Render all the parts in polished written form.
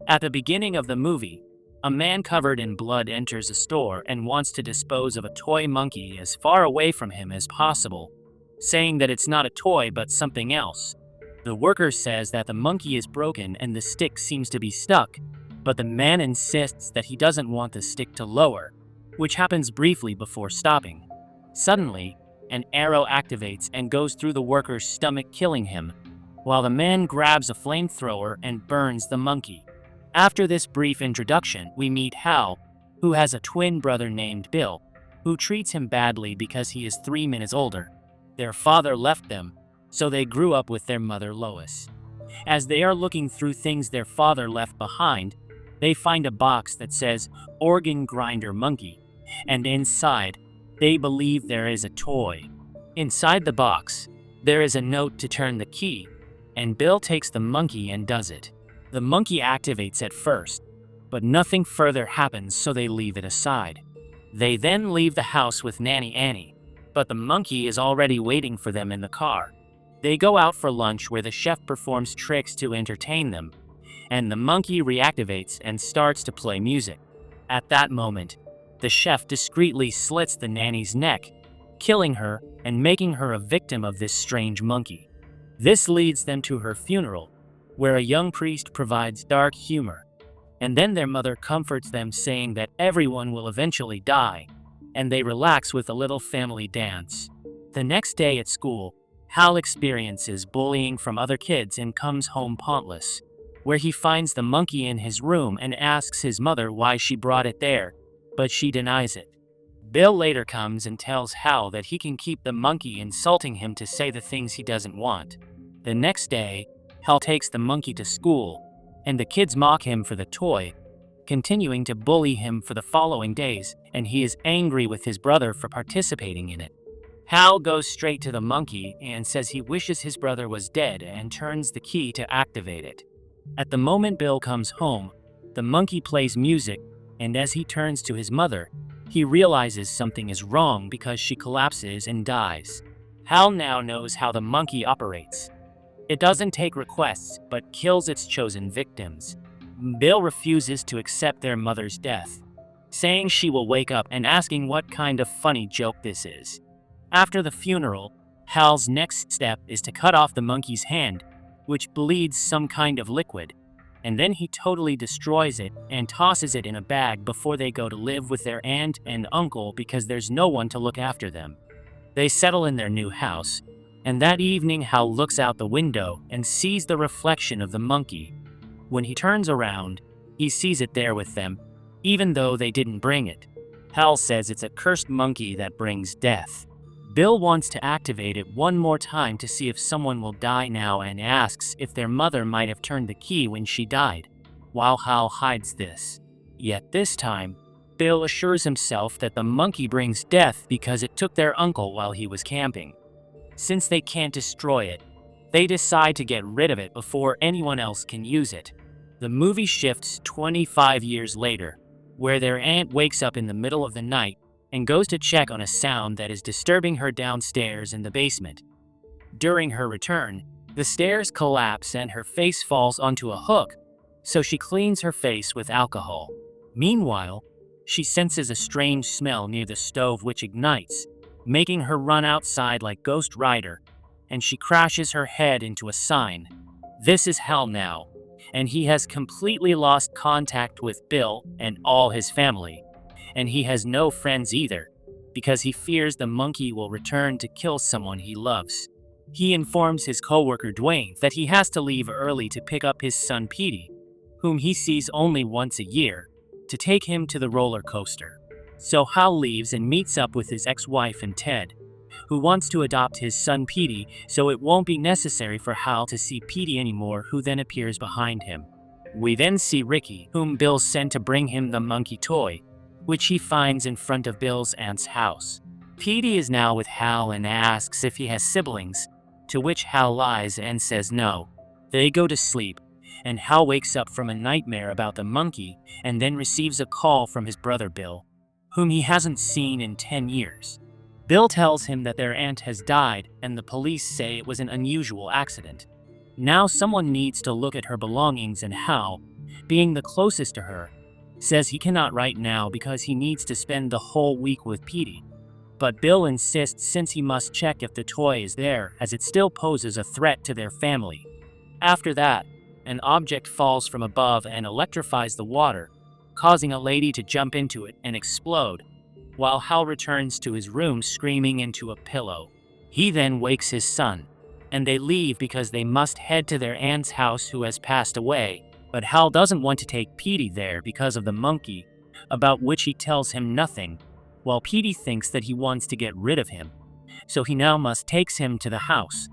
At the beginning of the movie, a man covered in blood enters a store and wants to dispose of a toy monkey as far away from him as possible, saying that it's not a toy but something else. The worker says that the monkey is broken and the stick seems to be stuck, but the man insists that he doesn't want the stick to lower, which happens briefly before stopping. Suddenly, an arrow activates and goes through the worker's stomach, killing him, while the man grabs a flamethrower and burns the monkey. After this brief introduction, we meet Hal, who has a twin brother named Bill, who treats him badly because he is 3 minutes older. Their father left them, so they grew up with their mother Lois. As they are looking through things their father left behind, they find a box that says "Organ Grinder Monkey," and inside, they believe there is a toy. Inside the box, there is a note to turn the key, and Bill takes the monkey and does it. The monkey activates at first, but nothing further happens, so they leave it aside. They then leave the house with Nanny Annie, but the monkey is already waiting for them in the car. They go out for lunch where the chef performs tricks to entertain them, and the monkey reactivates and starts to play music. At that moment, the chef discreetly slits the nanny's neck, killing her and making her a victim of this strange monkey. This leads them to her funeral, where a young priest provides dark humor, and then their mother comforts them, saying that everyone will eventually die, and they relax with a little family dance. The next day at school, Hal experiences bullying from other kids and comes home pointless, where he finds the monkey in his room and asks his mother why she brought it there, but she denies it. Bill later comes and tells Hal that he can keep the monkey, insulting him to say the things he doesn't want. The next day, Hal takes the monkey to school, and the kids mock him for the toy, continuing to bully him for the following days, and he is angry with his brother for participating in it. Hal goes straight to the monkey and says he wishes his brother was dead and turns the key to activate it. At the moment Bill comes home, the monkey plays music, and as he turns to his mother, he realizes something is wrong because she collapses and dies. Hal now knows how the monkey operates. It doesn't take requests, but kills its chosen victims. Bill refuses to accept their mother's death, saying she will wake up and asking what kind of funny joke this is. After the funeral, Hal's next step is to cut off the monkey's hand, which bleeds some kind of liquid, and then he totally destroys it and tosses it in a bag before they go to live with their aunt and uncle because there's no one to look after them. They settle in their new house, and that evening Hal looks out the window and sees the reflection of the monkey. When he turns around, he sees it there with them, even though they didn't bring it. Hal says it's a cursed monkey that brings death. Bill wants to activate it one more time to see if someone will die now and asks if their mother might have turned the key when she died, while Hal hides this. Yet this time, Bill assures himself that the monkey brings death because it took their uncle while he was camping. Since they can't destroy it, they decide to get rid of it before anyone else can use it. The movie shifts 25 years later, where their aunt wakes up in the middle of the night and goes to check on a sound that is disturbing her downstairs in the basement. During her return, the stairs collapse and her face falls onto a hook, so she cleans her face with alcohol. Meanwhile, she senses a strange smell near the stove which ignites, making her run outside like Ghost Rider, and she crashes her head into a sign. This is Hal now, and he has completely lost contact with Bill and all his family. And he has no friends either, because he fears the monkey will return to kill someone he loves. He informs his coworker Dwayne that he has to leave early to pick up his son Petey, whom he sees only once a year, to take him to the roller coaster. So Hal leaves and meets up with his ex-wife and Ted, who wants to adopt his son Petey so it won't be necessary for Hal to see Petey anymore, who then appears behind him. We then see Ricky, whom Bill sent to bring him the monkey toy, which he finds in front of Bill's aunt's house. Petey is now with Hal and asks if he has siblings, to which Hal lies and says no. They go to sleep, and Hal wakes up from a nightmare about the monkey and then receives a call from his brother Bill, whom he hasn't seen in 10 years. Bill tells him that their aunt has died and the police say it was an unusual accident. Now someone needs to look at her belongings, and Hal, being the closest to her, says he cannot right now because he needs to spend the whole week with Petey. But Bill insists since he must check if the toy is there, as it still poses a threat to their family. After that, an object falls from above and electrifies the water, causing a lady to jump into it and explode, while Hal returns to his room screaming into a pillow. He then wakes his son, and they leave because they must head to their aunt's house who has passed away, but Hal doesn't want to take Petey there because of the monkey, about which he tells him nothing, while Petey thinks that he wants to get rid of him, so he now must takes him to the house.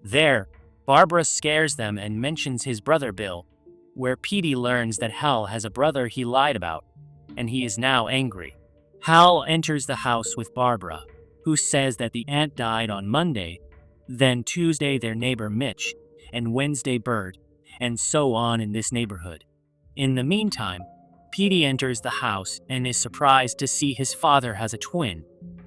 There, Barbara scares them and mentions his brother Bill, where Petey learns that Hal has a brother he lied about, and he is now angry. Hal enters the house with Barbara, who says that the aunt died on Monday, then Tuesday their neighbor Mitch, and Wednesday Bird, and so on in this neighborhood. In the meantime, Petey enters the house and is surprised to see his father has a twin,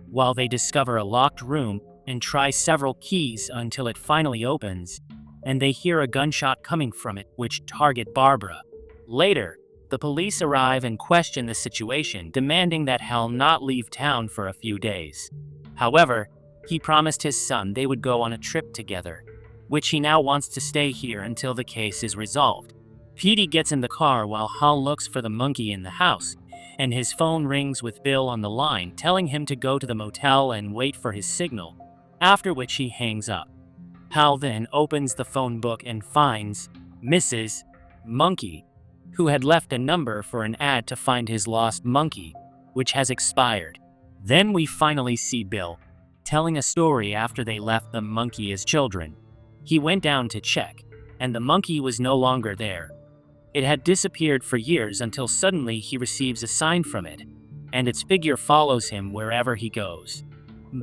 while they discover a locked room and try several keys until it finally opens, and they hear a gunshot coming from it which target Barbara. Later, the police arrive and question the situation, demanding that Hal not leave town for a few days. However, he promised his son they would go on a trip together, which he now wants to stay here until the case is resolved. Petey gets in the car while Hal looks for the monkey in the house, and his phone rings with Bill on the line telling him to go to the motel and wait for his signal, after which he hangs up. Hal then opens the phone book and finds Mrs. Monkey, who had left a number for an ad to find his lost monkey, which has expired. Then we finally see Bill, telling a story after they left the monkey as children. He went down to check, and the monkey was no longer there. It had disappeared for years until suddenly he receives a sign from it, and its figure follows him wherever he goes.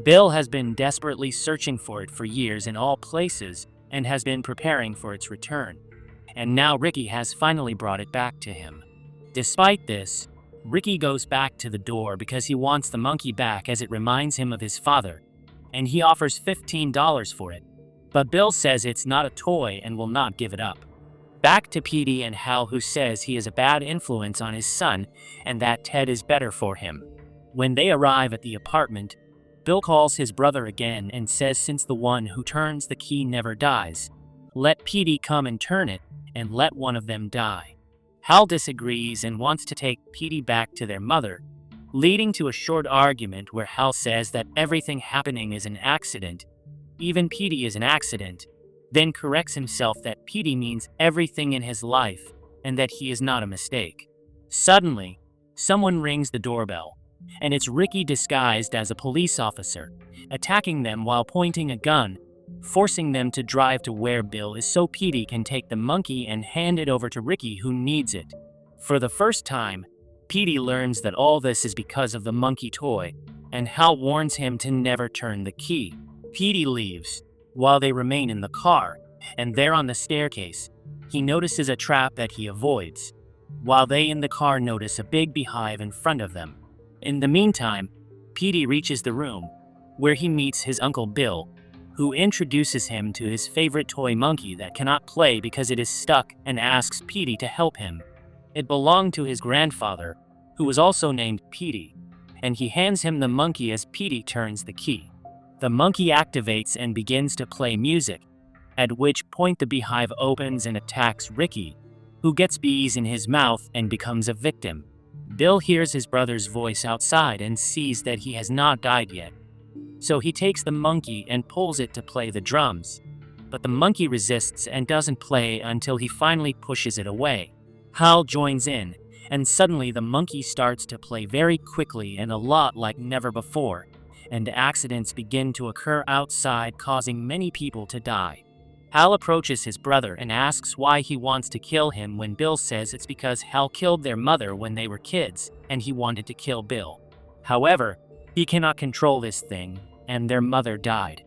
Bill has been desperately searching for it for years in all places and has been preparing for its return. And now Ricky has finally brought it back to him. Despite this, Ricky goes back to the door because he wants the monkey back as it reminds him of his father, and he offers $15 for it. But Bill says it's not a toy and will not give it up. Back to Petey and Hal, who says he is a bad influence on his son and that Ted is better for him. When they arrive at the apartment, Bill calls his brother again and says since the one who turns the key never dies, let Petey come and turn it and let one of them die. Hal disagrees and wants to take Petey back to their mother, leading to a short argument where Hal says that everything happening is an accident, even Petey is an accident, then corrects himself that Petey means everything in his life and that he is not a mistake. Suddenly, someone rings the doorbell, and it's Ricky disguised as a police officer, attacking them while pointing a gun, forcing them to drive to where Bill is so Petey can take the monkey and hand it over to Ricky, who needs it. For the first time, Petey learns that all this is because of the monkey toy, and Hal warns him to never turn the key. Petey leaves, while they remain in the car, and there on the staircase, he notices a trap that he avoids, while they in the car notice a big beehive in front of them. In the meantime, Petey reaches the room, where he meets his uncle Bill, who introduces him to his favorite toy monkey that cannot play because it is stuck and asks Petey to help him. It belonged to his grandfather, who was also named Petey, and he hands him the monkey as Petey turns the key. The monkey activates and begins to play music, at which point the beehive opens and attacks Ricky, who gets bees in his mouth and becomes a victim. Bill hears his brother's voice outside and sees that he has not died yet. So he takes the monkey and pulls it to play the drums, but the monkey resists and doesn't play until he finally pushes it away. Hal joins in, and suddenly the monkey starts to play very quickly and a lot like never before, and accidents begin to occur outside, causing many people to die. Hal approaches his brother and asks why he wants to kill him when Bill says it's because Hal killed their mother when they were kids and he wanted to kill Bill. However, he cannot control this thing, and their mother died.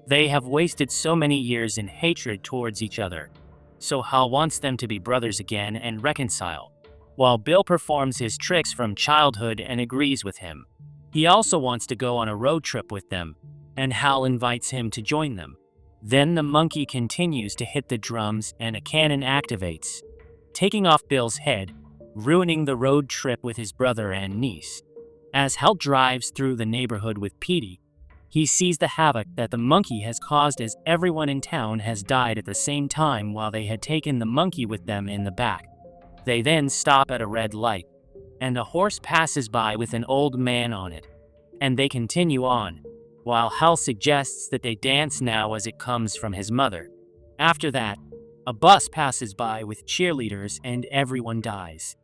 They have wasted so many years in hatred towards each other, so Hal wants them to be brothers again and reconcile, while Bill performs his tricks from childhood and agrees with him. He also wants to go on a road trip with them, and Hal invites him to join them. Then the monkey continues to hit the drums and a cannon activates. taking off Bill's head, ruining the road trip with his brother and niece. As Hal drives through the neighborhood with Petey, he sees the havoc that the monkey has caused as everyone in town has died at the same time while they had taken the monkey with them in the back. They then stop at a red light, and a horse passes by with an old man on it, and they continue on, while Hal suggests that they dance now as it comes from his mother. After that, a bus passes by with cheerleaders and everyone dies.